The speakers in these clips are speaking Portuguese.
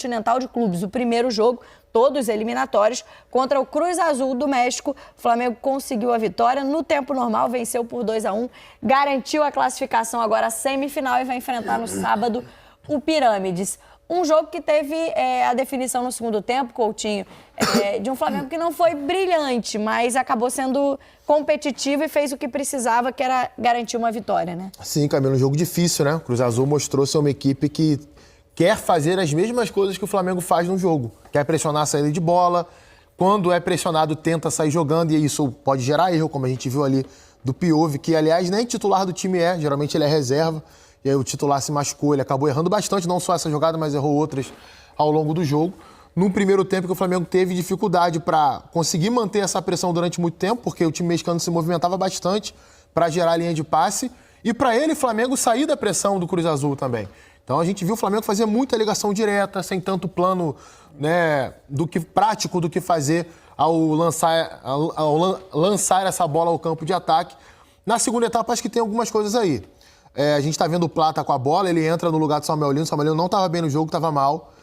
Intercontinental de Clubes, o primeiro jogo, todos eliminatórios, contra o Cruz Azul do México. O Flamengo conseguiu a vitória. No tempo normal, venceu por 2-1, garantiu a classificação agora à semifinal e vai enfrentar no sábado o Pirâmides. Um jogo que teve a definição no segundo tempo, Coutinho, de um Flamengo que não foi brilhante, mas acabou sendo competitivo e fez o que precisava, que era garantir uma vitória, né? Sim, Camila, um jogo difícil, né? O Cruz Azul mostrou ser uma equipe que quer fazer as mesmas coisas que o Flamengo faz no jogo. Quer pressionar a saída de bola, quando é pressionado tenta sair jogando e isso pode gerar erro, como a gente viu ali do Piove, que aliás nem titular do time geralmente ele é reserva. E aí o titular se machucou, ele acabou errando bastante, não só essa jogada, mas errou outras ao longo do jogo. Num primeiro tempo que o Flamengo teve dificuldade para conseguir manter essa pressão durante muito tempo, porque o time mexicano se movimentava bastante para gerar a linha de passe. E para ele, o Flamengo sair da pressão do Cruz Azul também. Então a gente viu o Flamengo fazer muita ligação direta, sem tanto plano, né, prático do que fazer ao lançar essa bola ao campo de ataque. Na segunda etapa, acho que tem algumas coisas aí. A gente está vendo o Plata com a bola, ele entra no lugar do Samuel Lino. O Samuel Lino não estava bem no jogo, estava mal.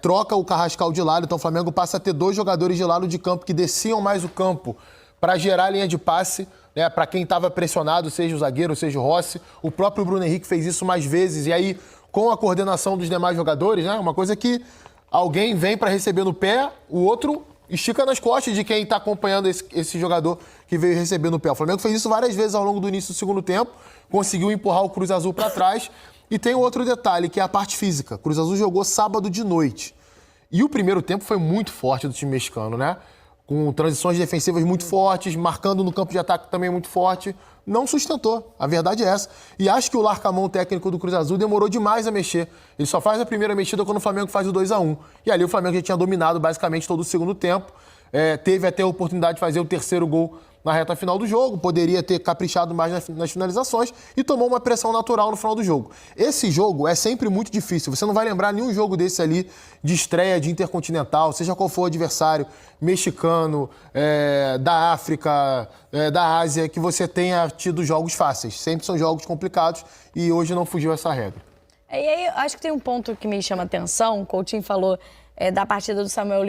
Troca o Carrascal de lado, então o Flamengo passa a ter 2 jogadores de lado de campo que desciam mais o campo para gerar a linha de passe, né, para quem estava pressionado, seja o zagueiro, seja o Rossi. O próprio Bruno Henrique fez isso mais vezes. E aí, com a coordenação dos demais jogadores, né, uma coisa que alguém vem para receber no pé, o outro estica nas costas de quem está acompanhando esse jogador que veio receber no pé. O Flamengo fez isso várias vezes ao longo do início do segundo tempo, conseguiu empurrar o Cruz Azul para trás. E tem outro detalhe, que é a parte física. O Cruz Azul jogou sábado de noite. E o primeiro tempo foi muito forte do time mexicano, né? Com transições defensivas muito fortes, marcando no campo de ataque também muito forte. Não sustentou, a verdade é essa. E acho que o Larcamón, técnico do Cruz Azul, demorou demais a mexer. Ele só faz a primeira mexida quando o Flamengo faz o 2-1. E ali o Flamengo já tinha dominado basicamente todo o segundo tempo. Teve até a oportunidade de fazer o terceiro gol na reta final do jogo, poderia ter caprichado mais nas finalizações e tomou uma pressão natural no final do jogo. Esse jogo é sempre muito difícil, você não vai lembrar nenhum jogo desse ali de estreia de Intercontinental, seja qual for o adversário, mexicano, da África, da Ásia, que você tenha tido jogos fáceis. Sempre são jogos complicados e hoje não fugiu essa regra. E aí, acho que tem um ponto que me chama a atenção, o Coutinho falou da partida do Samuel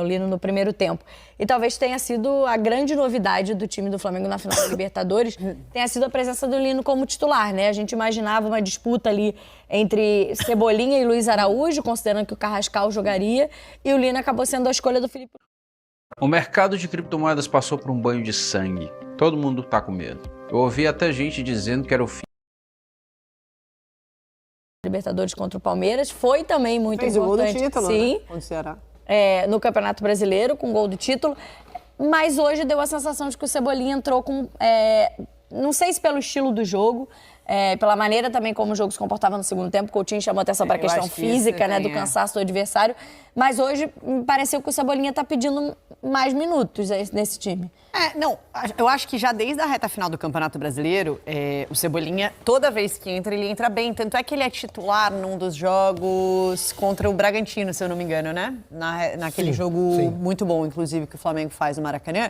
Lino no primeiro tempo. E talvez tenha sido a grande novidade do time do Flamengo na final da Libertadores, tenha sido a presença do Lino como titular, né? A gente imaginava uma disputa ali entre Cebolinha e Luiz Araújo, considerando que o Carrascal jogaria, e o Lino acabou sendo a escolha do Felipe. O mercado de criptomoedas passou por um banho de sangue. Todo mundo tá com medo. Eu ouvi até gente dizendo que era o fim. Libertadores contra o Palmeiras, foi também muito importante. Fez o gol do título, sim, né? Contra o Ceará. No Campeonato Brasileiro, com o gol do título. Mas hoje deu a sensação de que o Cebolinha entrou com... não sei se pelo estilo do jogo, pela maneira também como o jogo se comportava no segundo tempo. O Coutinho chamou atenção para a questão física, né, do cansaço do adversário. Mas hoje me pareceu que o Cebolinha está pedindo mais minutos nesse time. Eu acho que já desde a reta final do Campeonato Brasileiro, o Cebolinha, toda vez que entra, ele entra bem. Tanto é que ele é titular num dos jogos contra o Bragantino, se eu não me engano, né? Naquele jogo muito bom, inclusive, que o Flamengo faz no Maracanã.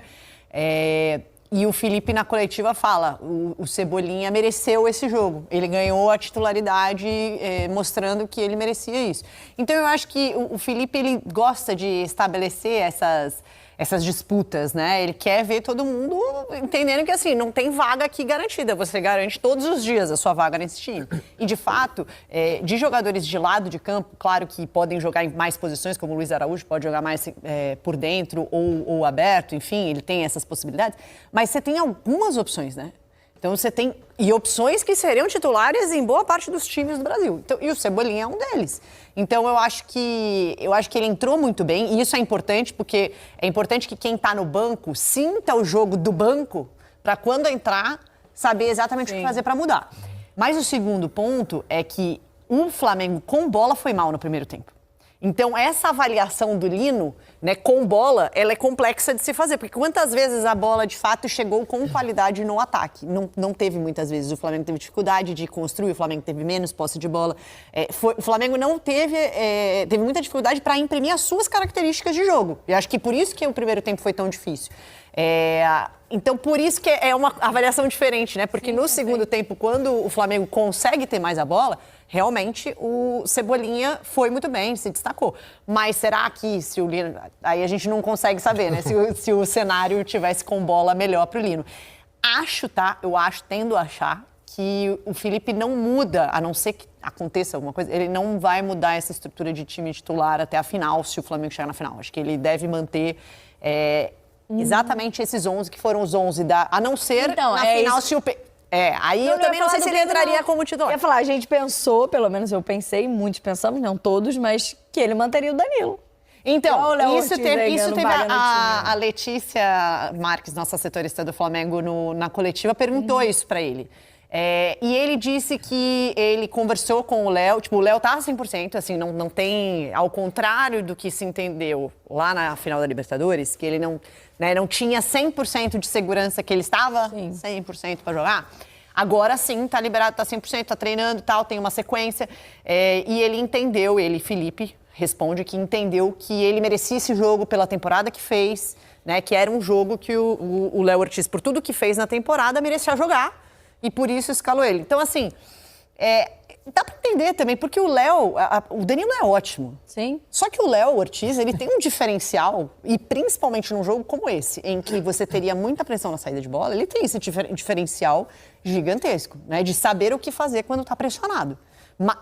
E o Felipe, na coletiva, fala, o Cebolinha mereceu esse jogo. Ele ganhou a titularidade, mostrando que ele merecia isso. Então, eu acho que o Felipe, ele gosta de estabelecer essas disputas, né? Ele quer ver todo mundo entendendo que, assim, não tem vaga aqui garantida. Você garante todos os dias a sua vaga nesse time. E, de fato, de jogadores de lado de campo, claro que podem jogar em mais posições, como o Luiz Araújo pode jogar mais por dentro ou aberto, enfim, ele tem essas possibilidades. Mas você tem algumas opções, né? Então você tem opções que seriam titulares em boa parte dos times do Brasil. Então, e o Cebolinha é um deles. Então eu acho que ele entrou muito bem, e isso é importante, porque é importante que quem está no banco sinta o jogo do banco para quando entrar saber exatamente o que fazer para mudar. Mas o segundo ponto é que o Flamengo com bola foi mal no primeiro tempo. Então, essa avaliação do Lino, né, com bola, ela é complexa de se fazer. Porque quantas vezes a bola, de fato, chegou com qualidade no ataque? Não teve muitas vezes. O Flamengo teve dificuldade de construir, o Flamengo teve menos posse de bola. O Flamengo não teve muita dificuldade para imprimir as suas características de jogo. Eu acho que por isso que o primeiro tempo foi tão difícil. Então, por isso que é uma avaliação diferente, né? Porque no segundo tempo, quando o Flamengo consegue ter mais a bola, realmente o Cebolinha foi muito bem, se destacou. Mas será que se o Lino... Aí a gente não consegue saber, né? Se o cenário tivesse com bola melhor pro Lino. Tendo a achar que o Felipe não muda, a não ser que aconteça alguma coisa, ele não vai mudar essa estrutura de time titular até a final, se o Flamengo chegar na final. Acho que ele deve manter exatamente esses 11 que foram os 11 a não ser então, na final isso. se o... Aí eu também não sei se ele entraria como titular. Eu ia falar, a gente pensou, pelo menos eu pensei, muitos pensamos, não todos, mas que ele manteria o Danilo. Então, isso Ortiz teve ganhando a Letícia Marques, nossa setorista do Flamengo, na coletiva, perguntou isso pra ele. E ele disse que ele conversou com o Léo, tipo, o Léo tá 100%, assim, não tem, ao contrário do que se entendeu lá na final da Libertadores, que ele não tinha 100% de segurança que ele estava 100% para jogar. Agora sim, tá liberado, tá 100%, tá treinando e tal, tem uma sequência. E ele entendeu, Felipe, responde que entendeu que ele merecia esse jogo pela temporada que fez, né? Que era um jogo que o Léo Ortiz, por tudo que fez na temporada, merecia jogar. E por isso escalou ele. Então, assim, dá pra entender também, porque o Danilo é ótimo. Sim. Só que o Léo Ortiz, ele tem um diferencial, e principalmente num jogo como esse, em que você teria muita pressão na saída de bola, ele tem esse diferencial gigantesco, né? De saber o que fazer quando tá pressionado.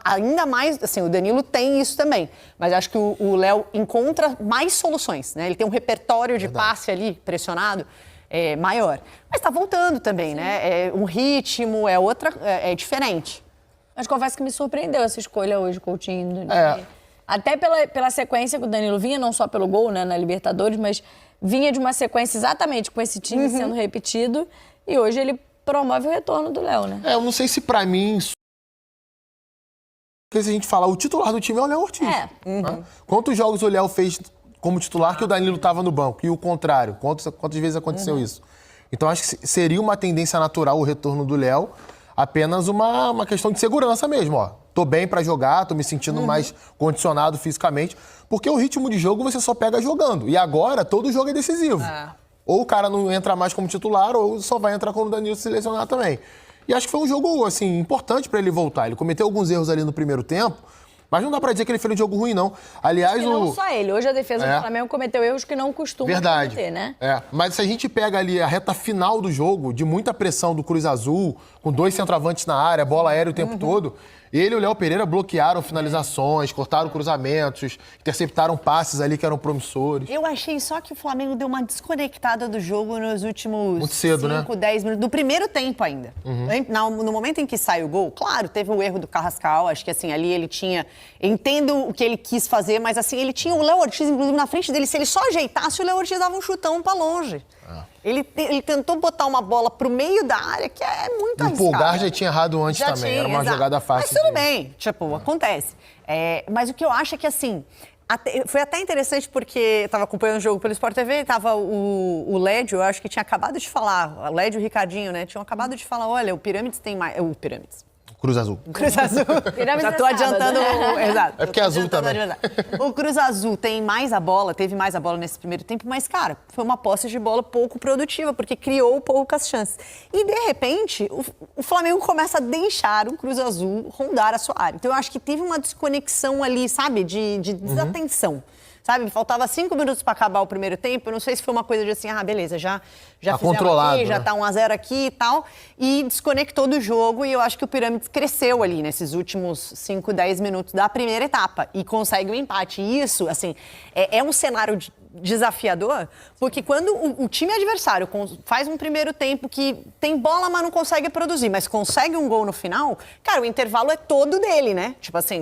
Ainda mais, assim, o Danilo tem isso também, mas acho que o Léo encontra mais soluções, né? Ele tem um repertório de passe ali, pressionado, maior. Mas tá voltando também, né? Um ritmo, é diferente. Mas confesso que me surpreendeu essa escolha hoje, Coutinho. Até pela sequência que o Danilo vinha, não só pelo gol, né, na Libertadores, mas vinha de uma sequência exatamente com esse time sendo repetido, e hoje ele promove o retorno do Léo, né? Eu não sei se pra mim... Porque se a gente falar, o titular do time é o Léo Ortiz. Né? Quantos jogos o Léo fez como titular que o Danilo estava no banco? E o contrário? Quantas vezes aconteceu isso? Então, acho que seria uma tendência natural o retorno do Léo, apenas uma questão de segurança mesmo, ó. Tô bem pra jogar, tô me sentindo mais condicionado fisicamente, porque o ritmo de jogo você só pega jogando. E agora, todo jogo é decisivo. Ou o cara não entra mais como titular, ou só vai entrar quando o Danilo se lesionar também. E acho que foi um jogo, assim, importante pra ele voltar. Ele cometeu alguns erros ali no primeiro tempo, mas não dá pra dizer que ele fez um jogo ruim, não. Aliás, não só ele. Hoje a defesa do Flamengo cometeu erros que não costuma cometer, né? Mas se a gente pega ali a reta final do jogo, de muita pressão do Cruz Azul, com 2 centroavantes na área, bola aérea o tempo todo, ele e o Léo Pereira bloquearam finalizações, cortaram cruzamentos, interceptaram passes ali que eram promissores. Eu achei só que o Flamengo deu uma desconectada do jogo nos últimos muito cedo, 5, 10 minutos, do primeiro tempo ainda. No momento em que sai o gol, claro, teve o erro do Carrascal, acho que assim, ali ele tinha... Entendo o que ele quis fazer, mas assim, ele tinha o Léo Ortiz, inclusive, na frente dele. Se ele só ajeitasse, o Léo Ortiz dava um chutão pra longe. Ele tentou botar uma bola pro meio da área, que é muito arriscado. O Pulgar já tinha errado antes também, era uma jogada fácil. Mas tudo bem, tipo, acontece. Mas o que eu acho é que, assim, foi até interessante porque eu tava acompanhando o jogo pelo Sport TV, tava o Lédio, eu acho que tinha acabado de falar, o Lédio e o Ricardinho, né, tinham acabado de falar, olha, o Pirâmides tem mais... O Pirâmides. Cruz Azul. Cruz Azul. Já tô adiantando. Exato. É porque é azul também. O Cruz Azul tem mais a bola, teve mais a bola nesse primeiro tempo, mas, cara, foi uma posse de bola pouco produtiva, porque criou poucas chances. E, de repente, o Flamengo começa a deixar o Cruz Azul rondar a sua área. Então, eu acho que teve uma desconexão ali, sabe, de desatenção. Sabe, faltava 5 minutos para acabar o primeiro tempo. Eu não sei se foi uma coisa de assim, beleza, já tá controlado, aqui, já tá 1-0 aqui e tal. E desconectou do jogo e eu acho que o Pirâmides cresceu ali nesses últimos 5, 10 minutos da primeira etapa e consegue o empate. E isso, assim, é um cenário desafiador, porque quando o time adversário faz um primeiro tempo que tem bola, mas não consegue produzir, mas consegue um gol no final, cara, o intervalo é todo dele, né? Tipo assim,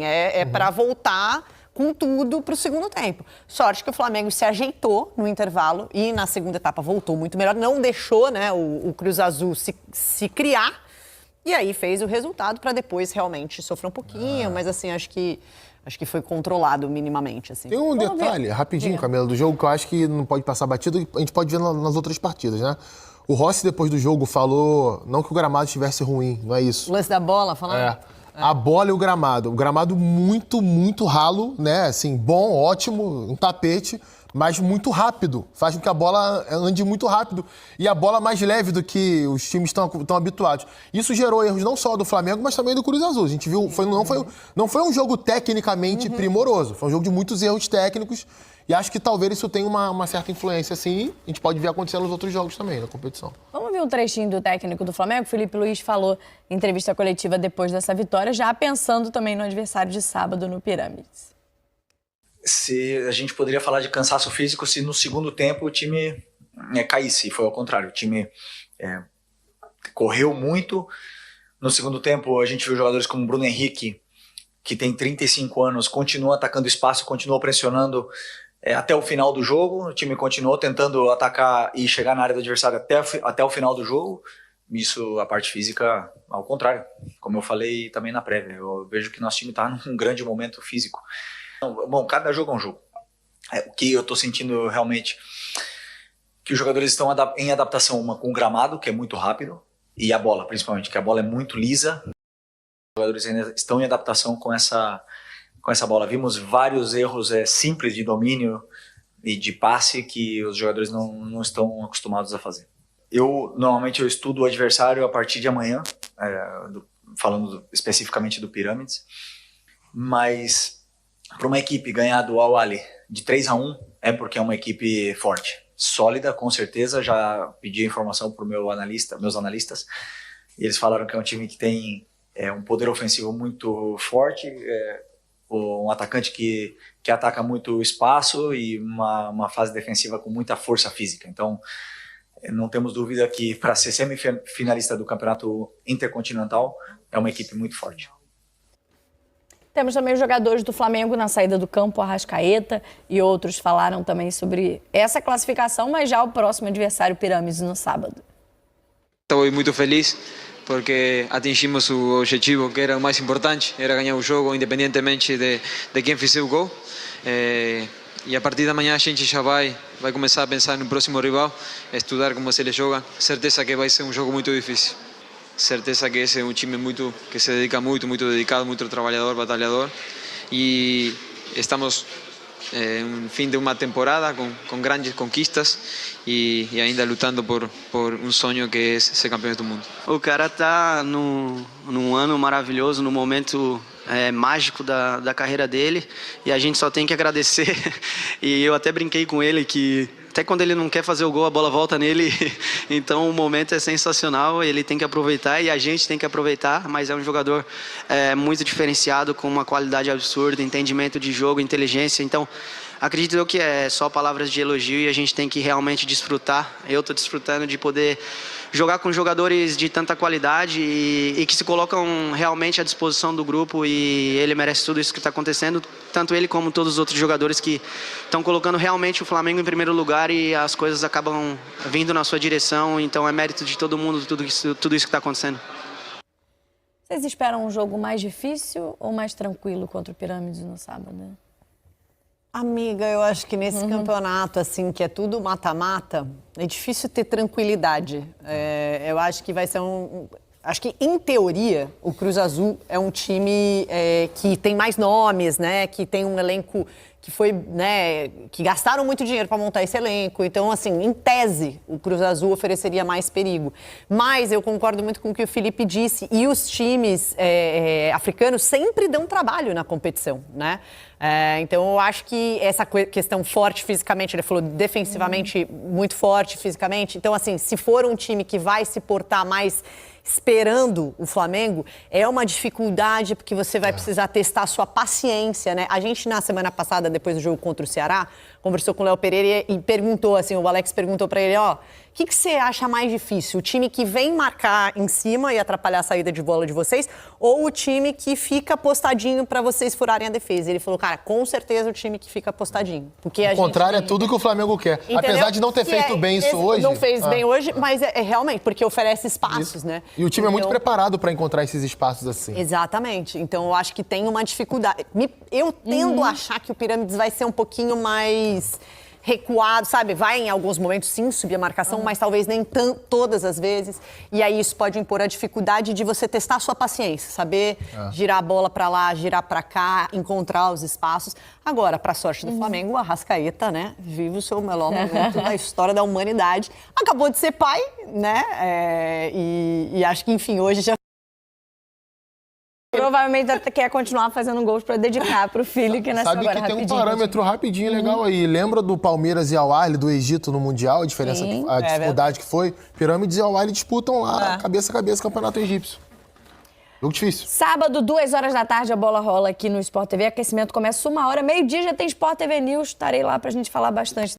para voltar com tudo para o segundo tempo. Sorte que o Flamengo se ajeitou no intervalo e na segunda etapa voltou muito melhor, não deixou, né, o Cruz Azul se criar e aí fez o resultado para depois realmente sofrer um pouquinho, mas assim, acho que foi controlado minimamente. Assim. Tem um detalhe, rapidinho, Camila, do jogo que eu acho que não pode passar batido, a gente pode ver nas outras partidas, né? O Rossi, depois do jogo, falou, não que o gramado estivesse ruim, não é isso. O lance da bola, falando... A bola e o gramado. O gramado muito, muito ralo, né? Assim, bom, ótimo, um tapete, mas muito rápido. Faz com que a bola ande muito rápido e a bola mais leve do que os times estão habituados. Isso gerou erros não só do Flamengo, mas também do Cruz Azul. A gente viu, não foi um jogo tecnicamente primoroso, foi um jogo de muitos erros técnicos e acho que talvez isso tenha uma certa influência, assim. A gente pode ver acontecer nos outros jogos também, na competição. Vamos ver um trechinho do técnico do Flamengo. O Felipe Luiz falou em entrevista coletiva depois dessa vitória, já pensando também no adversário de sábado no Pirâmides. Se a gente poderia falar de cansaço físico se no segundo tempo o time caísse. Foi ao contrário, o time correu muito. No segundo tempo a gente viu jogadores como Bruno Henrique, que tem 35 anos, continua atacando espaço, continua pressionando até o final do jogo. O time continuou tentando atacar e chegar na área do adversário até o final do jogo. Isso, a parte física, ao contrário. Como eu falei também na prévia, eu vejo que nosso time está num grande momento físico. Bom, cada jogo é um jogo. O que eu estou sentindo realmente que os jogadores estão em adaptação, uma com o gramado, que é muito rápido, e a bola, principalmente, que a bola é muito lisa. Os jogadores ainda estão em adaptação com essa bola. Vimos vários erros simples de domínio e de passe que os jogadores não estão acostumados a fazer. Normalmente eu estudo o adversário a partir de amanhã, falando especificamente do Pirâmides, mas para uma equipe ganhar do Al-Ahly de 3-1 é porque é uma equipe forte, sólida, com certeza. Já pedi a informação para meus analistas, e eles falaram que é um time que tem um poder ofensivo muito forte, um atacante que ataca muito espaço e uma fase defensiva com muita força física. Então, não temos dúvida que para ser semifinalista do Campeonato Intercontinental é uma equipe muito forte. Temos também os jogadores do Flamengo na saída do campo, Arrascaeta e outros falaram também sobre essa classificação, mas já o próximo adversário Pirâmides no sábado. Estou muito feliz porque atingimos o objetivo que era o mais importante, era ganhar o jogo independentemente de quem fizer o gol. E a partir da manhã a gente já vai começar a pensar no próximo rival, estudar como se ele joga. Certeza que vai ser um jogo muito difícil. Certeza que esse é um time que se dedica muito dedicado, muito trabalhador, batalhador. E estamos no fim de uma temporada com grandes conquistas e ainda lutando por um sonho que é ser campeão do mundo. O cara tá num ano maravilhoso, num momento mágico da carreira dele, e a gente só tem que agradecer. E eu até brinquei com ele que até quando ele não quer fazer o gol, a bola volta nele. Então o momento é sensacional, ele tem que aproveitar e a gente tem que aproveitar, mas é um jogador muito diferenciado, com uma qualidade absurda, entendimento de jogo, inteligência. Então acredito eu que é só palavras de elogio e a gente tem que realmente desfrutar. Eu estou desfrutando de poder jogar com jogadores de tanta qualidade e que se colocam realmente à disposição do grupo, e ele merece tudo isso que está acontecendo, tanto ele como todos os outros jogadores que estão colocando realmente o Flamengo em primeiro lugar, e as coisas acabam vindo na sua direção. Então é mérito de todo mundo, tudo isso que está acontecendo. Vocês esperam um jogo mais difícil ou mais tranquilo contra o Pirâmides no sábado? Amiga, eu acho que nesse campeonato, assim, que é tudo mata-mata, é difícil ter tranquilidade. Eu acho que vai ser Acho que, em teoria, o Cruz Azul é um time que tem mais nomes, né? Que tem um elenco que foi, né? Que gastaram muito dinheiro para montar esse elenco. Então, assim, em tese, o Cruz Azul ofereceria mais perigo. Mas eu concordo muito com o que o Felipe disse. E os times africanos sempre dão trabalho na competição, né? Então, eu acho que essa questão forte fisicamente, ele falou defensivamente muito forte fisicamente. Então, assim, se for um time que vai se portar mais esperando o Flamengo, é uma dificuldade, porque você vai precisar testar a sua paciência, né? A gente, na semana passada, depois do jogo contra o Ceará, conversou com o Léo Pereira e perguntou, assim, o Alex perguntou pra ele, o que você acha mais difícil? O time que vem marcar em cima e atrapalhar a saída de bola de vocês, ou o time que fica postadinho pra vocês furarem a defesa? Ele falou, cara, com certeza o time que fica postadinho. Porque o contrário é tudo que o Flamengo quer. Entendeu? Apesar de não ter feito bem isso hoje. Não fez bem hoje, mas é realmente, porque oferece espaços, isso, né? E o time é muito preparado para encontrar esses espaços assim. Exatamente. Então, eu acho que tem uma dificuldade. Eu tendo a achar que o Pirâmides vai ser um pouquinho mais recuado, sabe? Vai em alguns momentos sim subir a marcação, mas talvez nem todas as vezes. E aí isso pode impor a dificuldade de você testar a sua paciência, saber girar a bola para lá, girar para cá, encontrar os espaços. Agora, para sorte do Flamengo, o Arrascaeta, né, vive o seu melhor momento da história da humanidade. Acabou de ser pai, né? E acho que, enfim, hoje já Provavelmente quer continuar fazendo gols para dedicar pro filho que nasceu Sabe agora. que tem um rapidinho. parâmetro rapidinho legal aí. Lembra do Palmeiras e Al-Ahly do Egito no Mundial? A diferença, a dificuldade que foi? Pirâmides e Al-Ahly disputam lá, cabeça a cabeça, campeonato egípcio. Jogo difícil. Sábado, 2h, a bola rola aqui no Sport TV. Aquecimento começa 1h, meio-dia já tem Sport TV News. Estarei lá pra gente falar bastante.